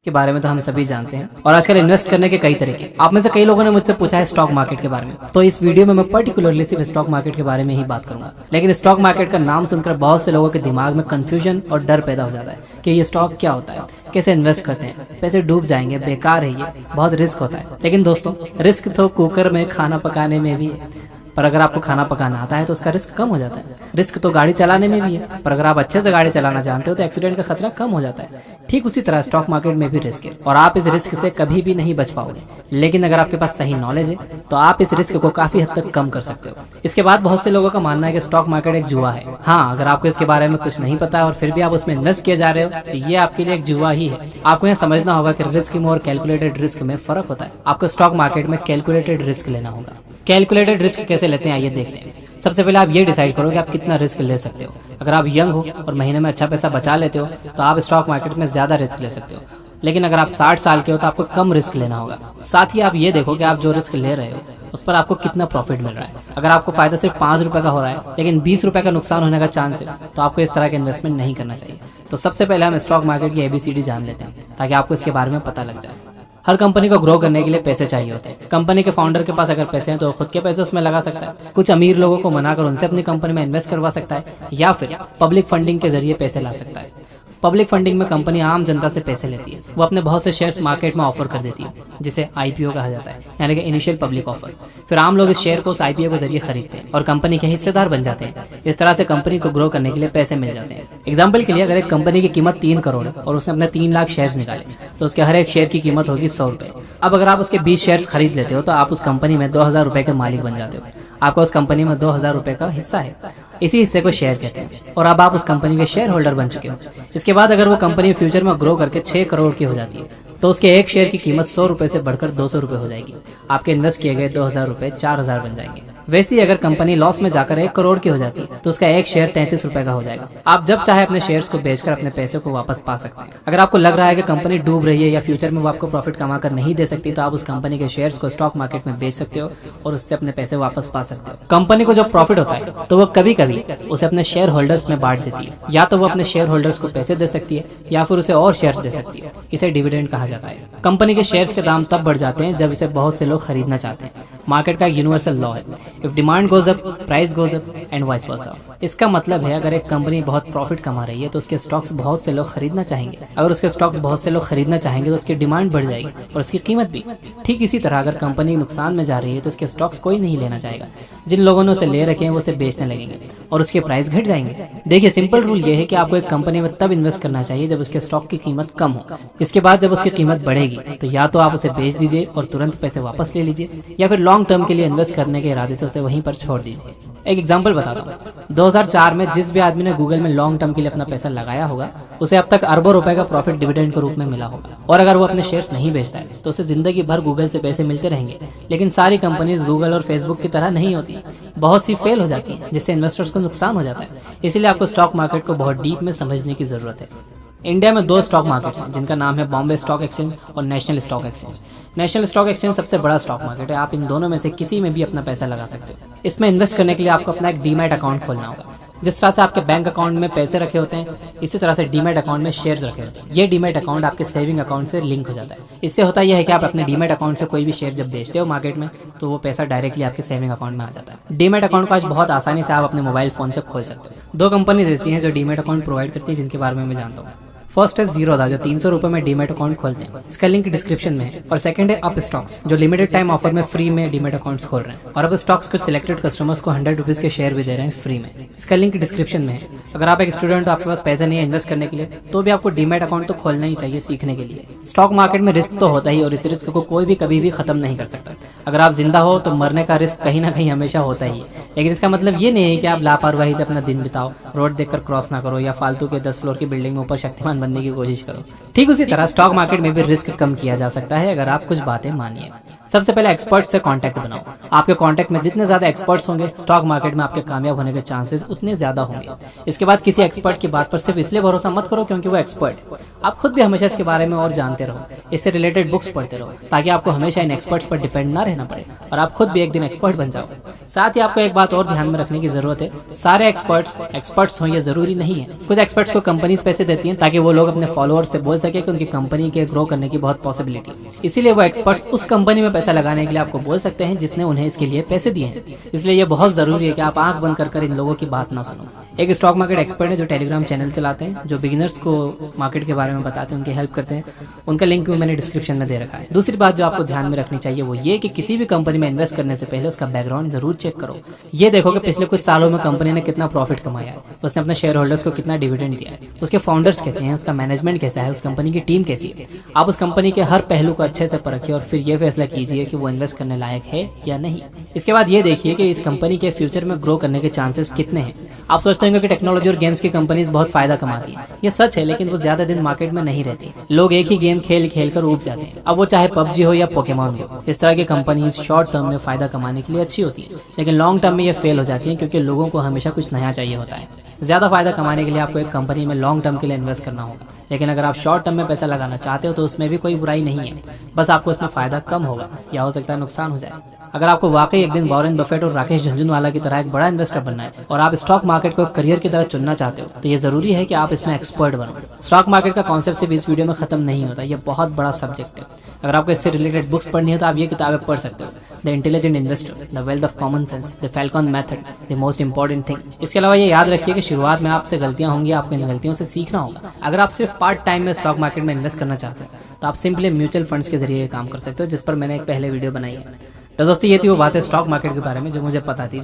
के बारे में तो हम सभी जानते हैं और आजकल इन्वेस्ट करने के कई तरीके। आप में से कई लोगों ने मुझसे पूछा है स्टॉक मार्केट के बारे में, तो इस वीडियो में मैं पर्टिकुलरली सिर्फ स्टॉक मार्केट के बारे में ही बात करूंगा। लेकिन स्टॉक मार्केट का नाम सुनकर बहुत से लोगों के दिमाग में कंफ्यूजन और डर पैदा हो जाता है कि ये स्टॉक क्या होता है, कैसे इन्वेस्ट करते हैं, पैसे डूब जाएंगे, बेकार है, ये बहुत रिस्क होता है। लेकिन दोस्तों, रिस्क तो कुकर में खाना पकाने में भी है, पर अगर आपको खाना पकाना आता है तो उसका रिस्क कम हो जाता है। रिस्क तो गाड़ी चलाने में भी है, पर अगर आप अच्छे से गाड़ी चलाना जानते हो तो एक्सीडेंट का खतरा कम हो जाता है। ठीक उसी तरह स्टॉक मार्केट में भी रिस्क है और आप इस रिस्क से कभी भी नहीं बच पाओगे। लेकिन अगर आपके पास सही नॉलेज है तो आप इस रिस्क को काफी हद तक कम कर सकते हो। इसके बाद बहुत से लोगों का मानना है कि स्टॉक मार्केट एक जुआ है। हाँ, अगर आपको इसके बारे में कुछ नहीं पता है और फिर भी आप उसमें इन्वेस्ट किए जा रहे हो तो ये आपके लिए एक जुआ ही है। आपको यह समझना होगा कि रिस्क में और कैलकुलेटेड रिस्क में फर्क होता है। आपको स्टॉक मार्केट में कैलकुलेटेड रिस्क लेना होगा। कैलकुलेटेड रिस्क कैसे लेते हैं आइए देखते हैं। सबसे पहले आप ये डिसाइड करो कि आप कितना रिस्क ले सकते हो। अगर आप यंग हो और महीने में अच्छा पैसा बचा लेते हो तो आप स्टॉक मार्केट में ज्यादा रिस्क ले सकते हो। लेकिन अगर आप 60 साल के हो तो आपको कम रिस्क लेना होगा। साथ ही आप ये देखो कि आप जो रिस्क ले रहे हो उस पर आपको कितना प्रॉफिट मिल रहा है। अगर आपको फायदा सिर्फ 5 रुपए का हो रहा है लेकिन 20 रुपए का नुकसान होने का चांस है तो आपको इस तरह का इन्वेस्टमेंट नहीं करना चाहिए। तो सबसे पहले हम स्टॉक मार्केट की ABCD जान लेते हैं ताकि आपको इसके बारे में पता लग जाए। हर कंपनी को ग्रो करने के लिए पैसे चाहिए होते हैं। कंपनी के फाउंडर के पास अगर पैसे हैं तो खुद के पैसे उसमें लगा सकता है, कुछ अमीर लोगों को मनाकर उनसे अपनी कंपनी में इन्वेस्ट करवा सकता है, या फिर पब्लिक फंडिंग के जरिए पैसे ला सकता है। पब्लिक फंडिंग में कंपनी आम जनता से पैसे लेती है। वो अपने बहुत से शेयर्स मार्केट में ऑफर कर देती है जिसे IPO कहा जाता है, यानी कि इनिशियल पब्लिक ऑफर। फिर आम लोग इस शेयर को उस IPO के जरिए खरीदते हैं और कंपनी के हिस्सेदार बन जाते हैं। इस तरह से कंपनी को ग्रो करने के लिए पैसे मिल जाते हैं। एग्जाम्पल के लिए अगर एक कंपनी की कीमत 3 करोड़ है और उसने अपने 3 लाख शेयर्स निकाले तो उसके हर एक शेयर की कीमत होगी 100 रुपए। अब अगर आप उसके 20 शेयर्स खरीद लेते हो तो आप उस कंपनी में 2000 रुपए के मालिक बन जाते हो। आपका उस कंपनी में 2000 रुपए का हिस्सा है। इसी हिस्से को शेयर कहते हैं और अब आप उस कंपनी के शेयर होल्डर बन चुके हो। इसके बाद अगर वो कंपनी फ्यूचर में ग्रो करके 6 करोड़ की हो जाती है तो उसके एक शेयर की कीमत 100 रुपए से बढ़कर 200 रुपए हो जाएगी। आपके इन्वेस्ट किए गए 2000 रुपए 4000 बन जाएंगे। वैसे ही अगर कंपनी लॉस में जाकर 1 करोड़ की हो जाती है तो उसका एक शेयर 33 रुपए का हो जाएगा। आप जब चाहे अपने शेयर्स को बेचकर अपने पैसे को वापस पा सकते हैं। अगर आपको लग रहा है कि कंपनी डूब रही है या फ्यूचर में वो आपको प्रॉफिट कमा कर नहीं दे सकती तो आप उस कंपनी के शेयर्स को स्टॉक मार्केट में बेच सकते हो और उससे अपने पैसे वापस पा सकते हो। कंपनी को जब प्रॉफिट होता है तो वो कभी कभी उसे अपने शेयर होल्डर्स में बांट देती है। या तो वो अपने शेयर होल्डर्स को पैसे दे सकती है या फिर उसे और शेयर्स दे सकती है। इसे डिविडेंड कहा जाता है। कंपनी के शेयर्स के दाम तब बढ़ जाते हैं जब इसे बहुत से लोग खरीदना चाहते हैं। मार्केट का यूनिवर्सल लॉ है, if demand goes up price goes up and vice versa. इसका मतलब है अगर एक कंपनी बहुत प्रॉफिट कमा रही है तो उसके स्टॉक्स बहुत से लोग खरीदना चाहेंगे। अगर उसके स्टॉक्स बहुत से लोग खरीदना चाहेंगे तो उसकी डिमांड बढ़ जाएगी और उसकी कीमत भी। ठीक इसी तरह अगर कंपनी नुकसान में जा रही है तो उसके स्टॉक्स कोई नहीं लेना चाहेगा। जिन लोगों ने उसे ले रखे हैं वो उसे बेचने लगेंगे और उसके प्राइस घट जाएंगे। देखिए, सिंपल रूल ये है कि आपको एक कंपनी में तब इन्वेस्ट करना चाहिए जब उसके स्टॉक की कीमत कम हो। इसके बाद जब उसकी कीमत बढ़ेगी तो या तो आप उसे बेच दीजिए और तुरंत पैसे वापस ले लीजिए या फिर लॉन्ग टर्म के लिए इन्वेस्ट करने के इरादे से उसे वहीं पर छोड़ दीजिए। एक एग्जांपल बताता हूँ। 2004 में जिस भी आदमी ने गूगल में लॉन्ग टर्म के लिए अपना पैसा लगाया होगा उसे अब तक अरबों रुपए का प्रॉफिट डिविडेंड के रूप में मिला होगा। और अगर वो अपने शेयर्स नहीं बेचता है तो उसे जिंदगी भर गूगल से पैसे मिलते रहेंगे। लेकिन सारी कंपनीज गूगल और फेसबुक की तरह नहीं होती, बहुत सी फेल हो जाती है जिससे इन्वेस्टर्स को नुकसान हो जाता है। इसीलिए आपको स्टॉक मार्केट को बहुत डीप में समझने की जरूरत है। इंडिया में 2 स्टॉक मार्केट्स हैं जिनका नाम है बॉम्बे स्टॉक एक्सचेंज और national stock exchange. National stock exchange सबसे बड़ा स्टॉक मार्केट है। आप इन दोनों में से किसी में भी अपना पैसा लगा सकते हो। इसमें इन्वेस्ट करने के लिए आपको अपना एक डीमैट अकाउंट खोलना होगा। जिस तरह से आपके बैंक अकाउंट में पैसे रखे होते हैं इसी तरह से डीमैट अकाउंट में शेयर्स रखे होते हैं। ये डीमैट अकाउंट आपके सेविंग अकाउंट से लिंक हो जाता है। इससे होता यह है कि आप अपने डीमैट अकाउंट से कोई भी शेयर जब बेचते हो मार्केट में तो वो पैसा डायरेक्टली आपके सेविंग अकाउंट में आ जाता है। डीमैट अकाउंट को आज बहुत आसानी से आप अपने मोबाइल फोन से खोल सकते हो। 2 कंपनीज ऐसी हैं जो डीमैट अकाउंट प्रोवाइड करती है जिनके बारे में मैं जानता हूँ। फर्स्ट है जीरोधा जो 300 रुपए में डीमैट अकाउंट खोलते हैं। इसका लिंक डिस्क्रिप्शन में है। और सेकंड है अप स्टॉक्स जो लिमिटेड टाइम ऑफर में फ्री में डीमैट अकाउंट्स खोल रहे हैं और अब स्टॉक्स कुछ सिलेक्टेड कस्टमर्स को 100 रुपीज के शेयर भी दे रहे हैं फ्री में। इसका लिंक डिस्क्रिप्शन में है। अगर आप एक स्टूडेंट हो आपके पास पैसे नहीं है इन्वेस्ट करने के लिए तो भी आपको डीमैट अकाउंट तो खोलना ही चाहिए सीखने के लिए। स्टॉक मार्केट में रिस्क तो होता ही और इस रिस्क को कोई भी कभी भी खत्म नहीं कर सकता। अगर आप जिंदा हो तो मरने का रिस्क कहीं ना कहीं हमेशा होता ही है। लेकिन इसका मतलब ये नहीं है कि आप लापरवाही से अपना दिन बिताओ, रोड देखकर क्रॉस ना करो या फालतू के 10 फ्लोर की बिल्डिंग में ऊपर शक्तिमान बनने की कोशिश करो। ठीक उसी तरह स्टॉक मार्केट में भी रिस्क कम किया जा सकता है अगर आप कुछ बातें मानिए। सबसे पहले एक्सपर्ट से कांटेक्ट बनाओ। आपके कांटेक्ट में जितने ज्यादा एक्सपर्ट्स होंगे, स्टॉक मार्केट में आपके कामयाब होने के चांसेस उतने ज्यादा होंगे। इसके बाद किसी एक्सपर्ट की बात पर सिर्फ इसलिए भरोसा मत करो क्योंकि वो एक्सपर्ट, आप खुद भी हमेशा इसके बारे में और जानते रहो, इससे रिलेटेड बुक्स पढ़ते रहो, ताकि आपको हमेशा इन एक्सपर्ट्स पर डिपेंड ना रहना पड़े और आप खुद भी एक दिन एक्सपर्ट बन जाओ। साथ ही आपको एक बात और ध्यान में रखने की जरूरत है, सारे एक्सपर्ट्स हों ये जरूरी नहीं है। कुछ एक्सपर्ट्स को कंपनीज पैसे देती हैं ताकि वो लोग अपने फॉलोअर्स से बोल सके कि उनकी कंपनी के ग्रो करने की बहुत पॉसिबिलिटी, इसीलिए वो एक्सपर्ट्स उस कंपनी में पैसा लगाने के लिए आपको बोल सकते हैं जिसने उन्हें इसके लिए पैसे दिए हैं। इसलिए ये बहुत जरूरी है कि आप आंख बंद कर इन लोगों की बात ना सुनो। एक स्टॉक मार्केट एक्सपर्ट है जो टेलीग्राम चैनल चलाते हैं, जो बिगिनर्स को मार्केट के बारे में बताते हैं, उनकी हेल्प करते हैं, उनका लिंक भी मैंने डिस्क्रिप्शन में दे रखा है। दूसरी बात जो आपको ध्यान में रखनी चाहिए वो ये कि किसी भी कंपनी में इन्वेस्ट करने से पहले उसका बैकग्राउंड जरूर चेक करो। ये देखो कि पिछले कुछ सालों में कंपनी ने कितना प्रॉफिट कमाया है, उसने अपने शेयर होल्डर्स को कितना डिविडेंड दिया है, उसके फाउंडर्स कैसे हैं, उसका मैनेजमेंट कैसा है, उस कंपनी की टीम कैसी है। आप उस कंपनी के हर पहलू को अच्छे से परखिए और फिर ये फैसला कीजिए कि वो इन्वेस्ट करने लायक है या नहीं। इसके बाद ये देखिए कि इस कंपनी के फ्यूचर में ग्रो करने के चांसेस कितने हैं। आप सोचते होंगे कि टेक्नोलॉजी और गेम्स की कंपनीज बहुत फायदा कमाती है, ये सच है, लेकिन वो ज्यादा दिन मार्केट में नहीं रहती। लोग एक ही गेम खेल खेल कर ऊब जाते हैं, अब वो चाहे पबजी हो या पोकेमॉन हो। इस तरह की कंपनीज शॉर्ट टर्म में फायदा कमाने के लिए अच्छी होती है, लेकिन लॉन्ग टर्म में ये फेल हो जाती है क्योंकि लोगों को हमेशा कुछ नया चाहिए होता है। ज्यादा फायदा कमाने के लिए आपको एक कंपनी में लॉन्ग टर्म के लिए इन्वेस्ट करना होगा, लेकिन अगर आप शॉर्ट टर्म में पैसा लगाना चाहते हो तो उसमें भी कोई बुराई नहीं है, बस आपको उसमें फायदा कम होगा या हो सकता है नुकसान हो जाए। अगर आपको वाकई एक दिन वॉरेन बफेट और राकेश झुनझुनवाला की तरह एक बड़ा इन्वेस्टर बनना है और आप स्टॉक मार्केट को करियर की तरह चुनना चाहते हो तो ये जरूरी है कि आप इसमें एक्सपर्ट बनो। स्टॉक मार्केट का कॉन्सेप्ट सिर्फ इस वीडियो में खत्म नहीं होता, ये बहुत बड़ा सब्जेक्ट है। अगर आपको इससे रिलेटेड बुक्स पढ़नी हो तो आप ये किताबें पढ़ सकते हो, the intelligent investor, the wealth of common sense, the Falcon method, the most important thing. इसके अलावा ये याद रखिए कि शुरुआत में आपसे गलतियां होंगी, आपको इन गलतियों से सीखना होगा। अगर आप सिर्फ पार्ट टाइम में स्टॉक मार्केट में इन्वेस्ट करना चाहते हो तो आप सिंपली म्यूचुअल फंड्स के जरिए काम कर सकते हो, जिस पर मैंने एक पहले वीडियो बनाई है। तो दोस्तों ये थी वो बात है स्टॉक मार्केट के बारे में जो मुझे पता थी।